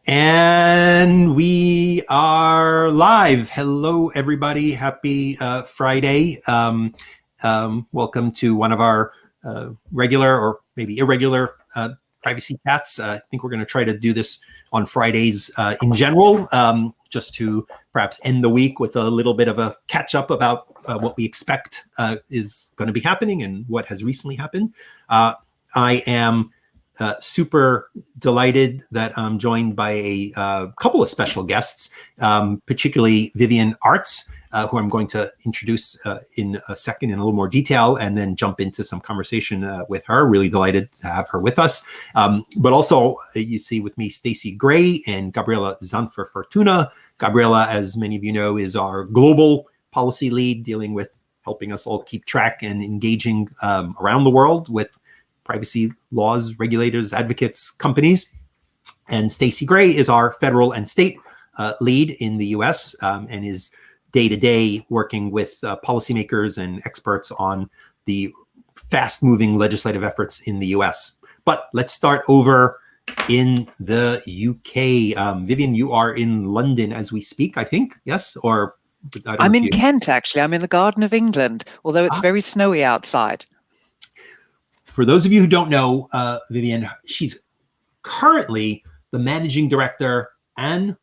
And we are live. Hello, everybody. Happy Friday. Welcome to one of our regular or maybe irregular privacy chats. I think we're going to try to do this on Fridays in general, just to perhaps end the week with a little bit of a catch up about what we expect is going to be happening and what has recently happened. I am super delighted that I'm joined by a couple of special guests, particularly Vivienne Artz, who I'm going to introduce in a second in a little more detail, and then jump into some conversation with her. Really delighted to have her with us. But also, you see with me Stacey Gray and Gabriela Zanfer Fortuna. Gabriela, as many of you know, is our global policy lead, dealing with helping us all keep track and engaging around the world with privacy laws, regulators, advocates, companies. And Stacey Gray is our federal and state lead in the US and is day-to-day working with policymakers and experts on the fast-moving legislative efforts in the US. But let's start over in the UK. Vivian, you are in London as we speak, I think, yes? Or I'm in Kent, actually. I'm in the Garden of England, although it's very snowy outside. For those of you who don't know Vivian, she's currently the managing director and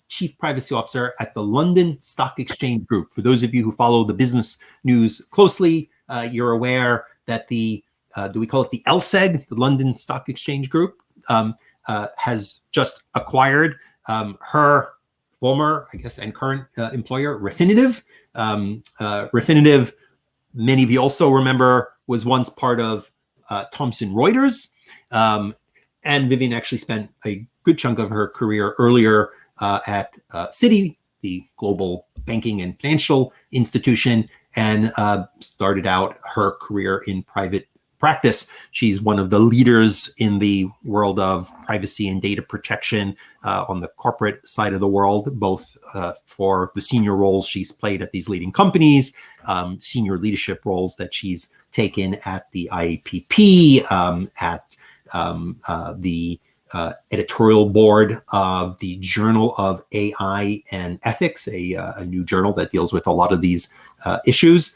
chief privacy officer at the London Stock Exchange Group. For those of you who follow the business news closely, you're aware that the, do we call it the LSEG, the London Stock Exchange Group, has just acquired her former, I guess, and current employer, Refinitiv. Refinitiv, many of you also remember, was once part of Thomson Reuters, and Vivian actually spent a good chunk of her career earlier at Citi, the global banking and financial institution, and started out her career in private practice. She's one of the leaders in the world of privacy and data protection on the corporate side of the world, both for the senior roles she's played at these leading companies, senior leadership roles that she's taken at the IAPP, at the editorial board of the Journal of AI and Ethics, a new journal that deals with a lot of these issues.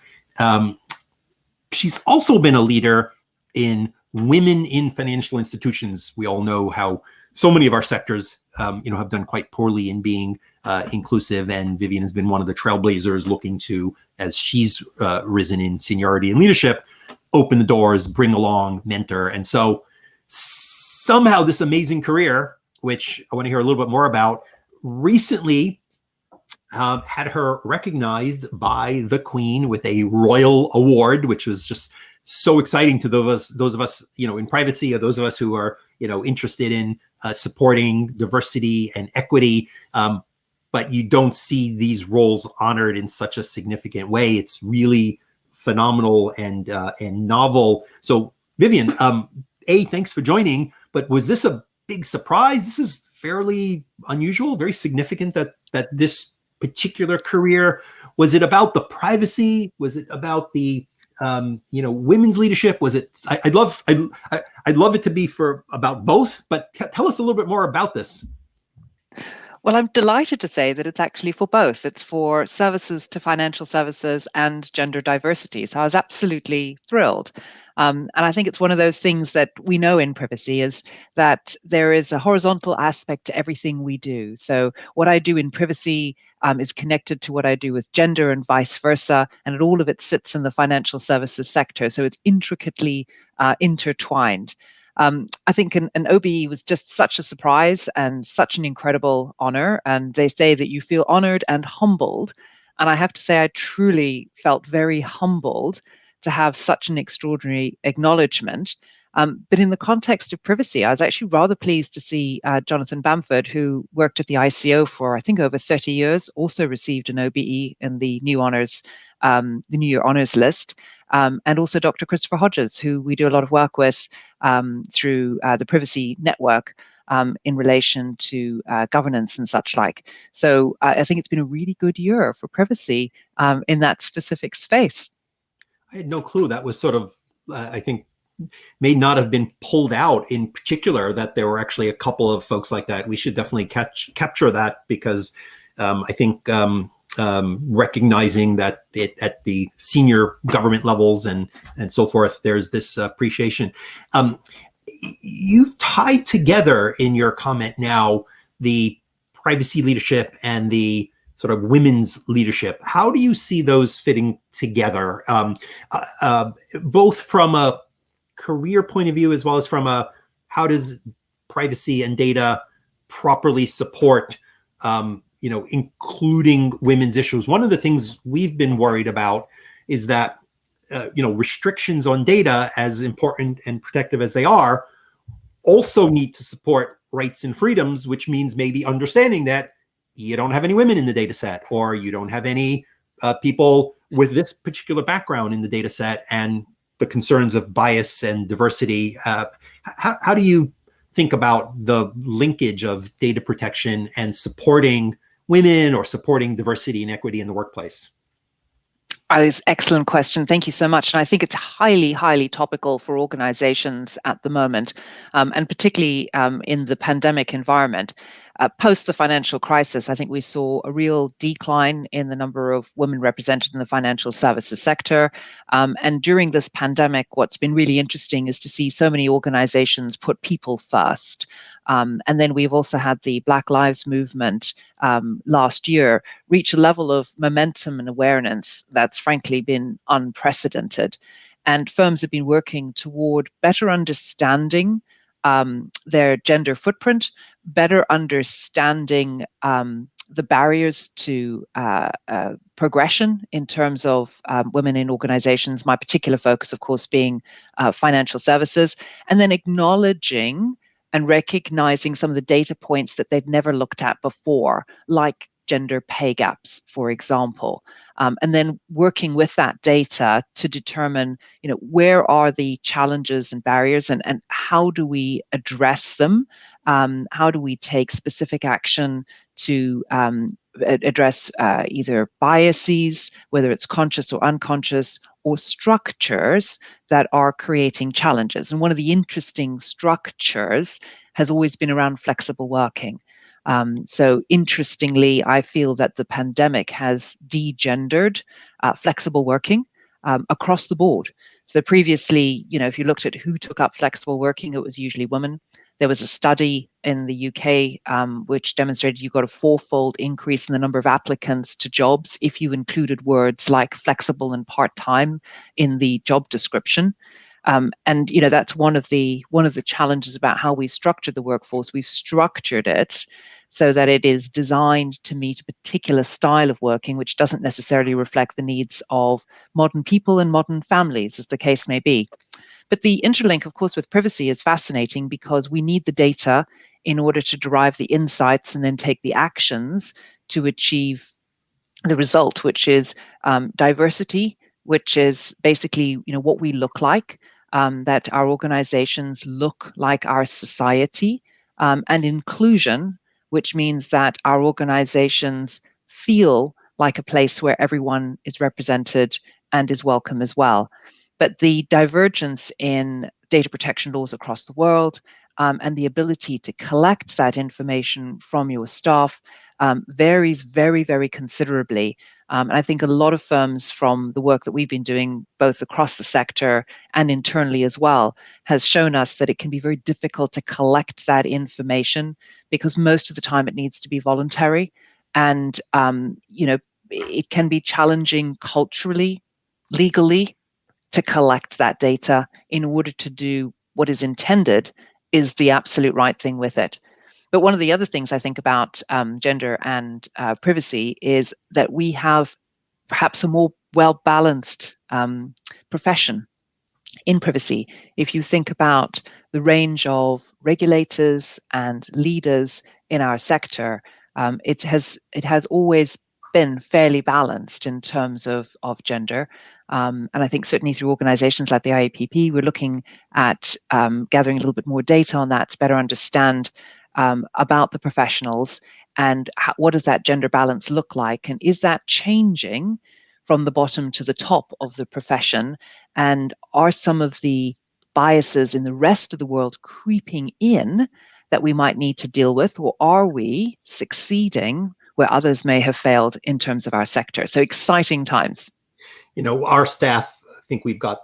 She's also been a leader in women in financial institutions. We all know how so many of our sectors, have done quite poorly in being inclusive, and Vivian has been one of the trailblazers looking to, as she's risen in seniority and leadership, open the doors, bring along, mentor. And so somehow this amazing career, which I want to hear a little bit more about, recently had her recognized by the Queen with a royal award, which was just so exciting to those of us, in privacy, or those of us who are, interested in supporting diversity and equity. But you don't see these roles honored in such a significant way. It's really phenomenal and novel. So, Vivian, thanks for joining. But was this a big surprise? This is fairly unusual, very significant that this particular career. Was it about the privacy? Was it about the women's leadership? Was it? I'd love it to be about both. But tell us a little bit more about this. Well, I'm delighted to say that it's actually for both. It's for services to financial services and gender diversity. So I was absolutely thrilled. And I think it's one of those things that we know in privacy is that there is a horizontal aspect to everything we do. So what I do in privacy is connected to what I do with gender and vice versa. And all of it sits in the financial services sector. So it's intricately intertwined. I think an OBE was just such a surprise and such an incredible honor. And they say that you feel honored and humbled. And I have to say, I truly felt very humbled to have such an extraordinary acknowledgement. But in the context of privacy, I was actually rather pleased to see Jonathan Bamford, who worked at the ICO for, I think, over 30 years, also received an OBE in the New Honors, the New Year Honors list. And also Dr. Christopher Hodges, who we do a lot of work with through the Privacy Network in relation to governance and such like. So I think it's been a really good year for privacy in that specific space. I had no clue. That was sort of, I think, may not have been pulled out in particular, that there were actually a couple of folks like that. We should definitely capture that, because I think recognizing that at the senior government levels and so forth, there's this appreciation. You've tied together in your comment now the privacy leadership and the sort of women's leadership. How do you see those fitting together, both from a career point of view as well as from a how does privacy and data properly support including women's issues? One of the things we've been worried about is that restrictions on data, as important and protective as they are, also need to support rights and freedoms, which means maybe understanding that you don't have any women in the data set, or you don't have any people with this particular background in the data set, and the concerns of bias and diversity. How do you think about the linkage of data protection and supporting women or supporting diversity and equity in the workplace? It's an excellent question. Thank you so much. And I think it's highly, highly topical for organizations at the moment, and particularly in the pandemic environment. Post the financial crisis, I think we saw a real decline in the number of women represented in the financial services sector. And during this pandemic, what's been really interesting is to see so many organizations put people first. And then we've also had the Black Lives Movement last year reach a level of momentum and awareness that's frankly been unprecedented. And firms have been working toward better understanding their gender footprint, better understanding the barriers to progression in terms of women in organizations, my particular focus, of course, being financial services, and then acknowledging and recognizing some of the data points that they've never looked at before, like gender pay gaps, for example, and then working with that data to determine, where are the challenges and barriers, and how do we address them? How do we take specific action to address either biases, whether it's conscious or unconscious, or structures that are creating challenges? And one of the interesting structures has always been around flexible working. So interestingly, I feel that the pandemic has degendered flexible working across the board. So previously, if you looked at who took up flexible working, it was usually women. There was a study in the UK which demonstrated you got a 4-fold increase in the number of applicants to jobs if you included words like flexible and part-time in the job description. And that's one of the challenges about how we structured the workforce. We've structured it so that it is designed to meet a particular style of working, which doesn't necessarily reflect the needs of modern people and modern families, as the case may be. But the interlink, of course, with privacy is fascinating, because we need the data in order to derive the insights and then take the actions to achieve the result, which is diversity, which is basically what we look like, that our organizations look like our society, and inclusion, which means that our organizations feel like a place where everyone is represented and is welcome as well. But the divergence in data protection laws across the world, and the ability to collect that information from your staff varies very, very considerably. And I think a lot of firms, from the work that we've been doing, both across the sector and internally as well, has shown us that it can be very difficult to collect that information, because most of the time it needs to be voluntary. And, it can be challenging culturally, legally, to collect that data in order to do what is intended is the absolute right thing with it. But one of the other things I think about gender and privacy is that we have perhaps a more well-balanced profession in privacy. If you think about the range of regulators and leaders in our sector, it has always been fairly balanced in terms of gender. And I think certainly through organizations like the IAPP, we're looking at gathering a little bit more data on that to better understand about the professionals, and what does that gender balance look like, and is that changing from the bottom to the top of the profession, and are some of the biases in the rest of the world creeping in that we might need to deal with, or are we succeeding where others may have failed in terms of our sector? So exciting times. Our staff, I think we've got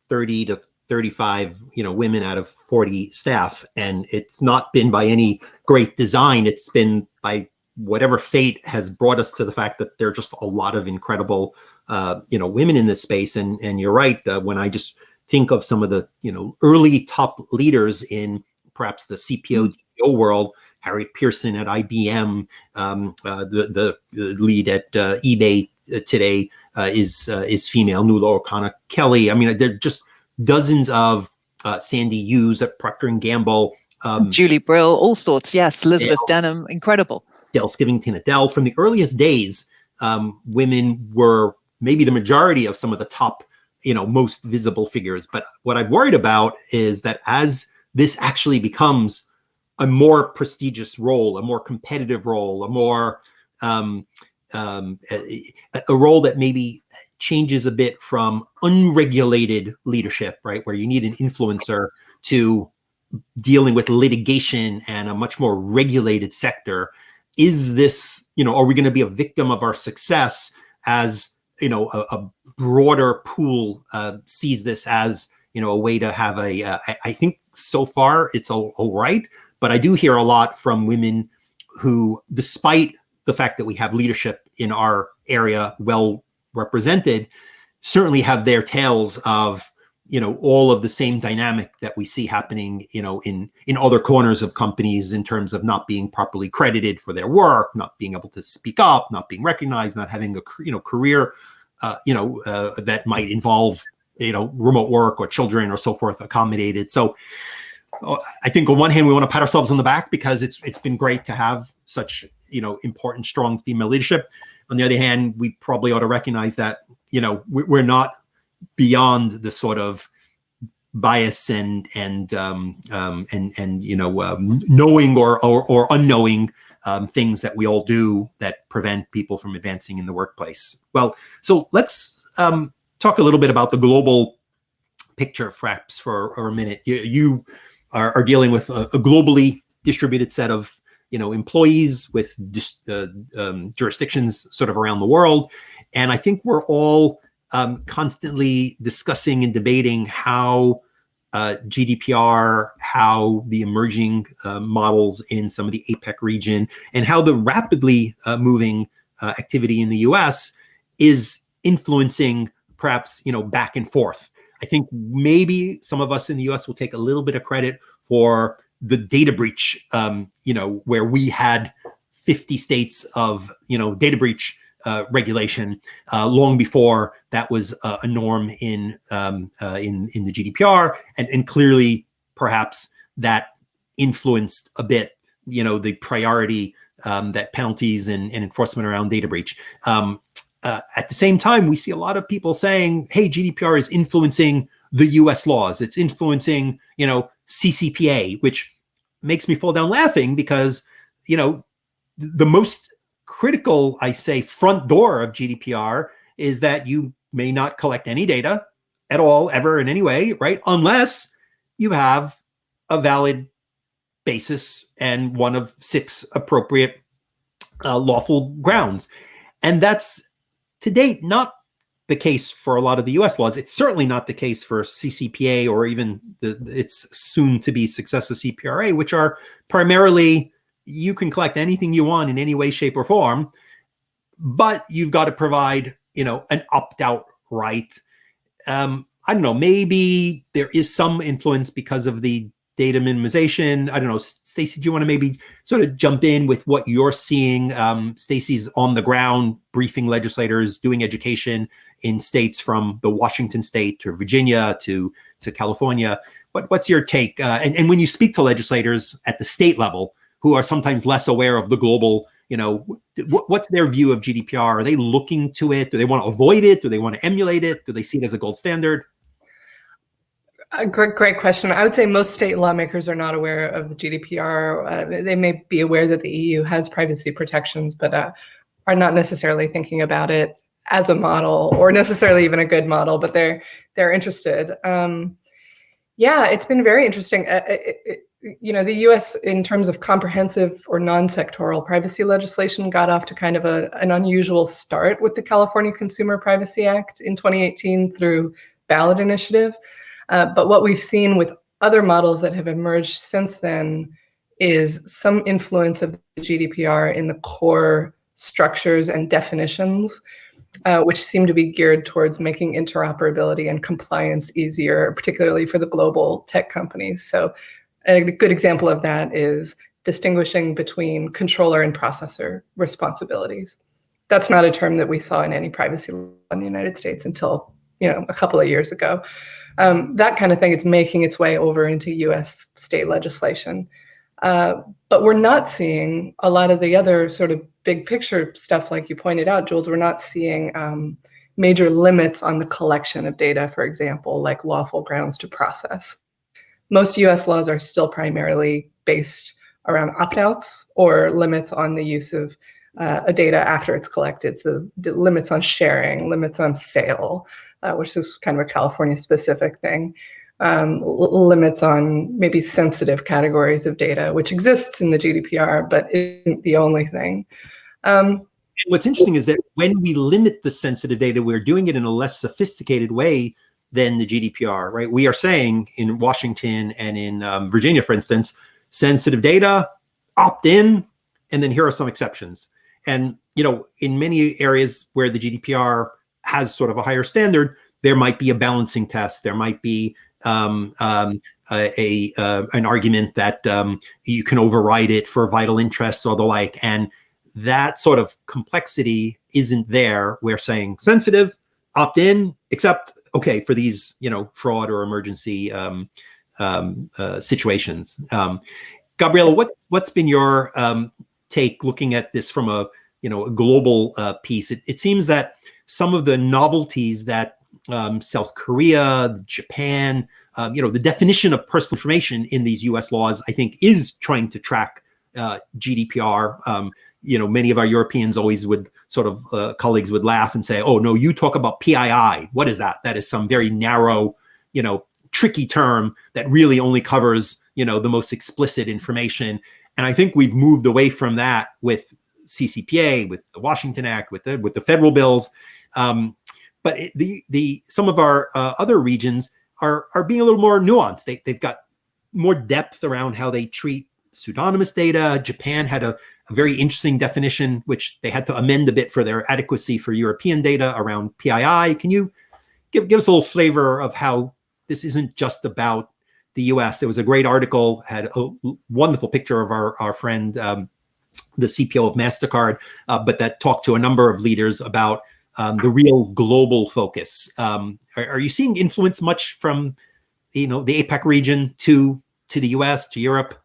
30 to 35, women out of 40 staff, and it's not been by any great design. It's been by whatever fate has brought us to the fact that there are just a lot of incredible, women in this space. And you're right. When I just think of some of the, early top leaders in perhaps the CPO DPO world, Harriet Pearson at IBM, the lead at eBay today is female, Nuala O'Connor Kelly. I mean, there are just dozens of Sandy Hughes at Procter & Gamble. Julie Brill, all sorts, yes. Elizabeth Denham, incredible. Dell Skivington at Dell. From the earliest days, women were maybe the majority of some of the top, most visible figures. But what I'm worried about is that as this actually becomes a more prestigious role, a more competitive role, a more a role that maybe changes a bit from unregulated leadership, right, where you need an influencer, to dealing with litigation and a much more regulated sector. Is this, are we going to be a victim of our success as, a broader pool sees this as, a way to have I think so far it's all right. But I do hear a lot from women who, despite the fact that we have leadership in our area well represented, certainly have their tales of, all of the same dynamic that we see happening, in other corners of companies, in terms of not being properly credited for their work, not being able to speak up, not being recognized, not having a career, that might involve, remote work or children or so forth accommodated. So I think on one hand, we want to pat ourselves on the back because it's been great to have such, important, strong female leadership. On the other hand, we probably ought to recognize that, we're not beyond the sort of bias and knowing or unknowing things that we all do that prevent people from advancing in the workplace. Well, so let's talk a little bit about the global picture, perhaps, for a minute. You are dealing with a globally distributed set of employees with jurisdictions sort of around the world, and I think we're all constantly discussing and debating how GDPR, how the emerging models in some of the APEC region, and how the rapidly moving activity in the US is influencing perhaps, back and forth. I think maybe some of us in the US will take a little bit of credit for the data breach, where we had 50 states of, data breach regulation long before that was a norm in the GDPR, and clearly perhaps that influenced a bit, the priority that penalties and enforcement around data breach. At the same time, we see a lot of people saying, "Hey, GDPR is influencing the U.S. laws. It's influencing, CCPA," which makes me fall down laughing because, the most critical, I say, front door of GDPR is that you may not collect any data at all, ever, in any way, right? Unless you have a valid basis and one of 6 appropriate lawful grounds. And that's, to date, not the case for a lot of the US laws. It's certainly not the case for CCPA or even its soon-to-be successor CPRA, which are primarily, you can collect anything you want in any way, shape, or form, but you've got to provide, an opt-out right. I don't know, maybe there is some influence because of the data minimization. I don't know, Stacey, do you want to maybe sort of jump in with what you're seeing? Stacey's on the ground briefing legislators, doing education in states from the Washington state to Virginia to California. What's your take? And when you speak to legislators at the state level, who are sometimes less aware of the global, what's their view of GDPR? Are they looking to it? Do they want to avoid it? Do they want to emulate it? Do they see it as a gold standard? A great question. I would say most state lawmakers are not aware of the GDPR. They may be aware that the EU has privacy protections, but are not necessarily thinking about it as a model or necessarily even a good model, but they're interested. Yeah, it's been very interesting. The U.S. in terms of comprehensive or non-sectoral privacy legislation got off to kind of an unusual start with the California Consumer Privacy Act in 2018 through ballot initiative. But what we've seen with other models that have emerged since then is some influence of the GDPR in the core structures and definitions, which seem to be geared towards making interoperability and compliance easier, particularly for the global tech companies. So a good example of that is distinguishing between controller and processor responsibilities. That's not a term that we saw in any privacy law in the United States until a couple of years ago. That kind of thing is making its way over into US state legislation. But we're not seeing a lot of the other sort of big picture stuff, like you pointed out, Jules. We're not seeing major limits on the collection of data, for example, like lawful grounds to process. Most US laws are still primarily based around opt-outs or limits on the use of data after it's collected. So the limits on sharing, limits on sale, which is kind of a California specific thing. Limits on maybe sensitive categories of data, which exists in the GDPR, but isn't the only thing. What's interesting is that when we limit the sensitive data, we're doing it in a less sophisticated way than the GDPR, right? We are saying in Washington and in Virginia, for instance, sensitive data, opt in, and then here are some exceptions. And, in many areas where the GDPR has sort of a higher standard, there might be a balancing test. There might be an argument that you can override it for vital interests or the like. And that sort of complexity isn't there. We're saying sensitive, opt in, except, okay, for these, fraud or emergency situations. Gabriela, what's been your take looking at this from a global piece? It seems that some of the novelties that South Korea, Japan, the definition of personal information in these U.S. laws, I think, is trying to track GDPR. Many of our Europeans always would sort of colleagues would laugh and say, "Oh no, you talk about PII. What is that? That is some very narrow, tricky term that really only covers the most explicit information." And I think we've moved away from that with CCPA, with the Washington Act, with the federal bills. But some of our other regions are being a little more nuanced. They've got more depth around how they treat pseudonymous data. Japan had a very interesting definition, which they had to amend a bit for their adequacy for European data around PII. Can you give us a little flavor of how this isn't just about the US? There was a great article, had a wonderful picture of our friend, the CPO of MasterCard, but that talked to a number of leaders about the real global focus. Are you seeing influence much from, the APAC region to the US, to Europe?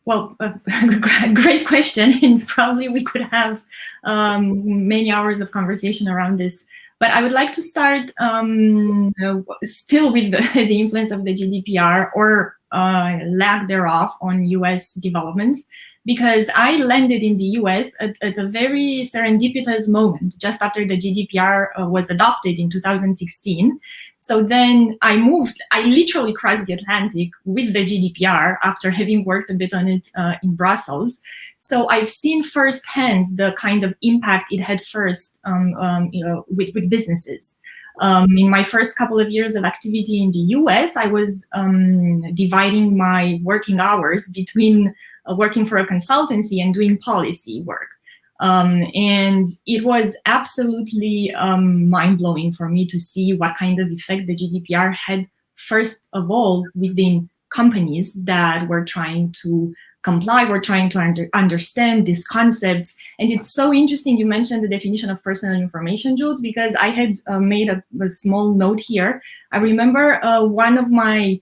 Well, great question, and probably we could have many hours of conversation around this. But I would like to start still with the influence of the GDPR or lack thereof on US developments, because I landed in the US at a very serendipitous moment just after the GDPR was adopted in 2016. So then I literally crossed the Atlantic with the GDPR after having worked a bit on it in Brussels. So I've seen firsthand the kind of impact it had first with businesses. In my first couple of years of activity in the US, I was dividing my working hours between working for a consultancy and doing policy work. And it was absolutely mind-blowing for me to see what kind of effect the GDPR had, first of all, within companies that were trying to comply, were trying to understand these concepts. And it's so interesting you mentioned the definition of personal information, Jules, because I had made a small note here. I remember one of my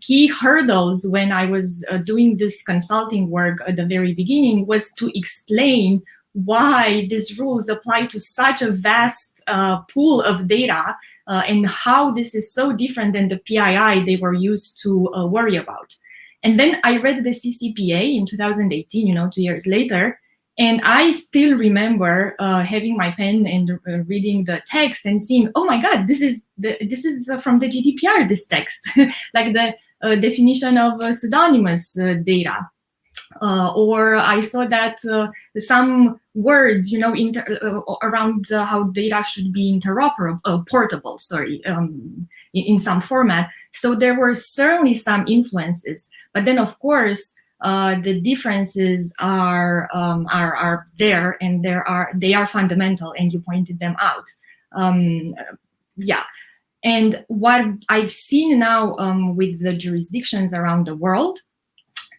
key hurdles when I was doing this consulting work at the very beginning was to explain why these rules apply to such a vast pool of data and how this is so different than the PII they were used to worry about. And then I read the CCPA in 2018, 2 years later, And I still remember having my pen and reading the text and seeing, oh my God, this is from the GDPR, this text, like the definition of pseudonymous data. Or I saw that some words, around how data should be portable, in some format. So there were certainly some influences, but then of course the differences are there, and they are fundamental, and you pointed them out. Yeah. And what I've seen now with the jurisdictions around the world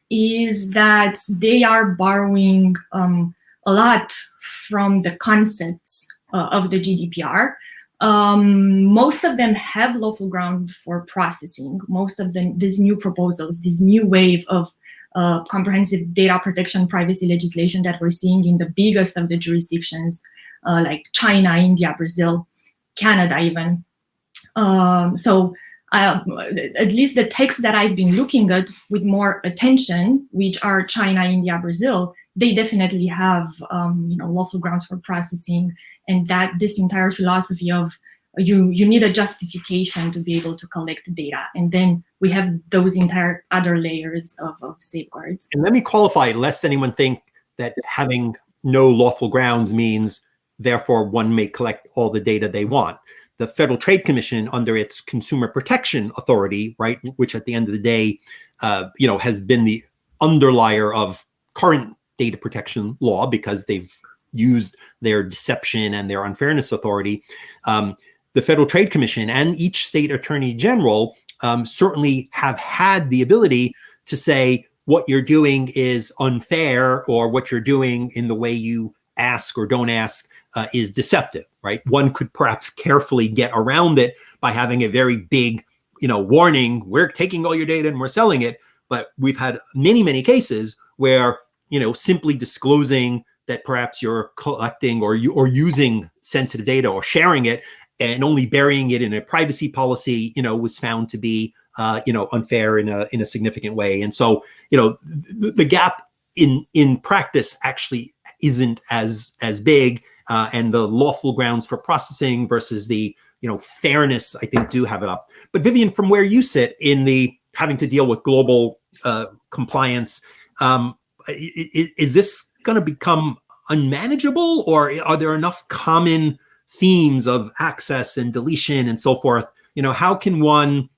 is that they are borrowing a lot from the concepts of the GDPR. Most of them have lawful ground for processing. Most of them, these new proposals, this new wave of comprehensive data protection privacy legislation that we're seeing in the biggest of the jurisdictions, like China, India, Brazil, Canada even. At least the texts that I've been looking at with more attention, which are China, India, Brazil, they definitely have lawful grounds for processing, and that this entire philosophy of you need a justification to be able to collect data, and then we have those entire other layers of safeguards. And let me qualify, lest anyone think that having no lawful grounds means therefore one may collect all the data they want. The Federal Trade Commission, under its Consumer Protection Authority, right, which at the end of the day, has been the underlier of current data protection law because they've used their deception and their unfairness authority. The Federal Trade Commission and each state attorney general certainly have had the ability to say what you're doing is unfair, or what you're doing in the way you ask or don't ask is deceptive, right? One could perhaps carefully get around it by having a very big, warning, we're taking all your data and we're selling it. But we've had many, many cases where, simply disclosing that perhaps you're collecting or using sensitive data or sharing it and only burying it in a privacy policy, was found to be, unfair in a significant way. And so, the gap in practice actually isn't as big, and the lawful grounds for processing versus the fairness, I think, do have it up. But Vivian, from where you sit in the having to deal with global compliance, is this going to become unmanageable, or are there enough common themes of access and deletion and so forth? How can one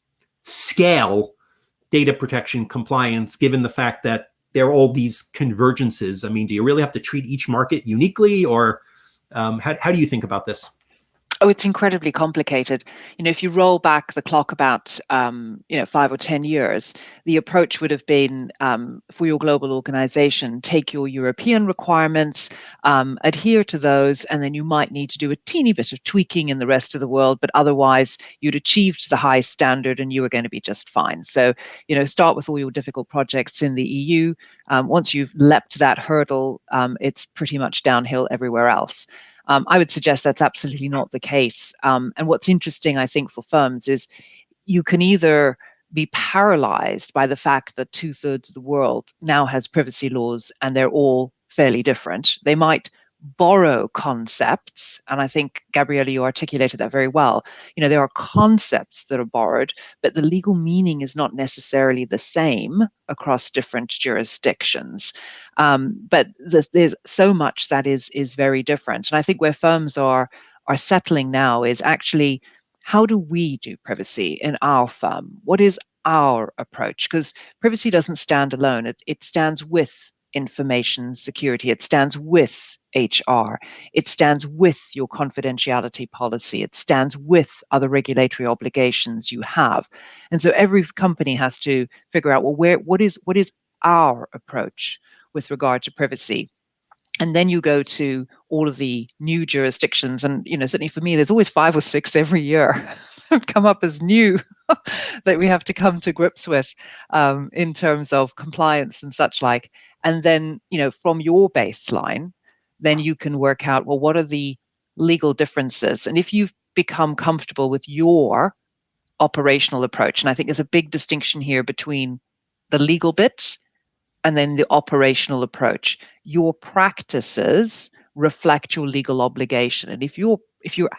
scale data protection compliance given the fact that there are all these convergences? I mean, do you really have to treat each market uniquely, or how do you think about this? Oh, it's incredibly complicated. If you roll back the clock about 5 or 10 years, the approach would have been, for your global organization, take your European requirements, adhere to those, and then you might need to do a teeny bit of tweaking in the rest of the world, but otherwise you'd achieved the high standard and you were going to be just fine. So, start with all your difficult projects in the EU. Once you've leapt that hurdle, it's pretty much downhill everywhere else. I would suggest that's absolutely not the case. And what's interesting, I think, for firms is you can either be paralyzed by the fact that 2/3 of the world now has privacy laws and they're all fairly different. They might borrow concepts, and I think, Gabriella, you articulated that very well. There are concepts that are borrowed, but the legal meaning is not necessarily the same across different jurisdictions. But there's so much that is very different. And I think where firms are settling now is actually, how do we do privacy in our firm? What is our approach? Because privacy doesn't stand alone. It stands with information security. It stands with HR. It stands with your confidentiality policy. It stands with other regulatory obligations you have. And so every company has to figure out, well, what is our approach with regard to privacy? And then you go to all of the new jurisdictions. And, certainly for me, there's always 5 or 6 every year that come up as new that we have to come to grips with in terms of compliance and such like. And then, from your baseline, then you can work out, well, what are the legal differences? And if you've become comfortable with your operational approach, and I think there's a big distinction here between the legal bits and then the operational approach. Your practices reflect your legal obligation. And if you're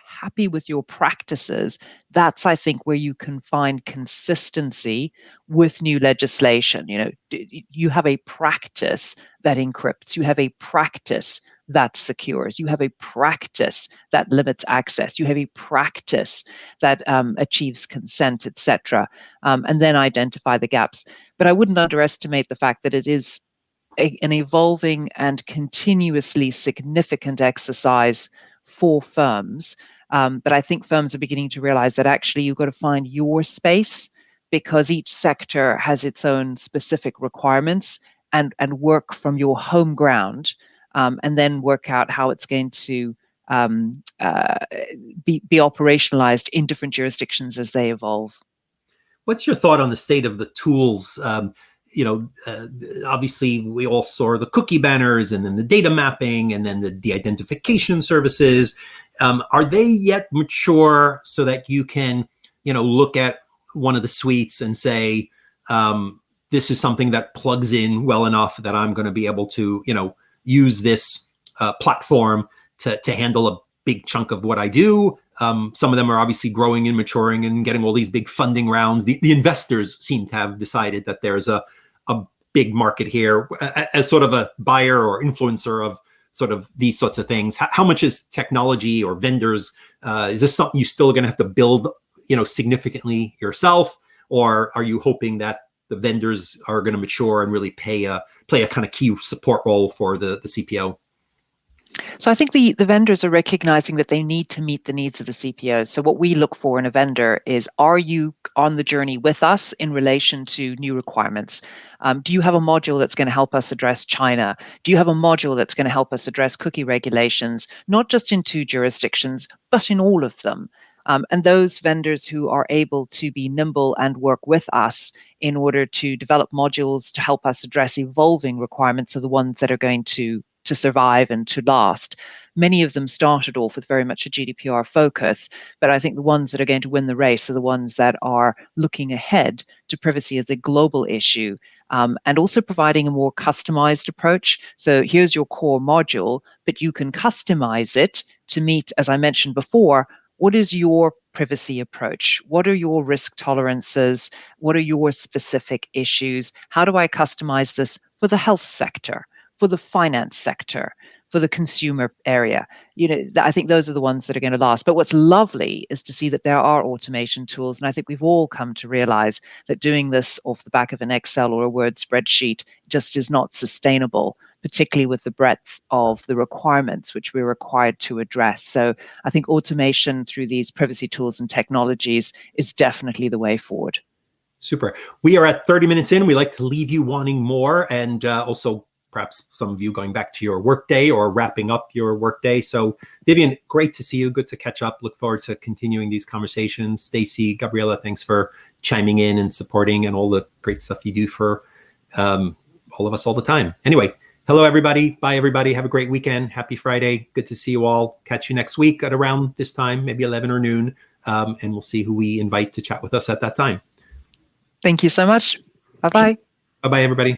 happy with your practices, that's, I think, where you can find consistency with new legislation. You have a practice that encrypts, you have a practice that secures, you have a practice that limits access, you have a practice that achieves consent, etc., and then identify the gaps. But I wouldn't underestimate the fact that it is an evolving and continuously significant exercise for firms. But I think firms are beginning to realize that actually you've got to find your space, because each sector has its own specific requirements, and work from your home ground, and then work out how it's going to be operationalized in different jurisdictions as they evolve. What's your thought on the state of the tools? Obviously we all saw the cookie banners, and then the data mapping, and then the de-identification services. Are they yet mature so that you can, look at one of the suites and say, this is something that plugs in well enough that I'm going to be able to, use this platform to handle a big chunk of what I do? Some of them are obviously growing and maturing and getting all these big funding rounds. The investors seem to have decided that there's a big market here as sort of a buyer or influencer of sort of these sorts of things. How much is technology or vendors? Is this something you're still going to have to build, significantly yourself? Or are you hoping that the vendors are going to mature and really play a kind of key support role for the CPO? So I think the vendors are recognizing that they need to meet the needs of the CPOs. So what we look for in a vendor is, are you on the journey with us in relation to new requirements? Do you have a module that's going to help us address China? Do you have a module that's going to help us address cookie regulations, not just in 2 jurisdictions, but in all of them? And those vendors who are able to be nimble and work with us in order to develop modules to help us address evolving requirements are the ones that are going to survive and to last. Many of them started off with very much a GDPR focus, but I think the ones that are going to win the race are the ones that are looking ahead to privacy as a global issue, and also providing a more customized approach. So here's your core module, but you can customize it to meet, as I mentioned before, what is your privacy approach? What are your risk tolerances? What are your specific issues? How do I customize this for the health sector, for the finance sector, for the consumer area? I think those are the ones that are going to last. But what's lovely is to see that there are automation tools. And I think we've all come to realize that doing this off the back of an Excel or a Word spreadsheet just is not sustainable, particularly with the breadth of the requirements which we're required to address. So I think automation through these privacy tools and technologies is definitely the way forward. Super. We are at 30 minutes in. We like to leave you wanting more, and also perhaps some of you going back to your workday or wrapping up your workday. So Vivienne, great to see you. Good to catch up. Look forward to continuing these conversations. Stacey, Gabriella, thanks for chiming in and supporting and all the great stuff you do for all of us all the time. Anyway, hello, everybody. Bye, everybody. Have a great weekend. Happy Friday. Good to see you all. Catch you next week at around this time, maybe 11 or noon. And we'll see who we invite to chat with us at that time. Thank you so much. Bye-bye. Bye-bye, everybody.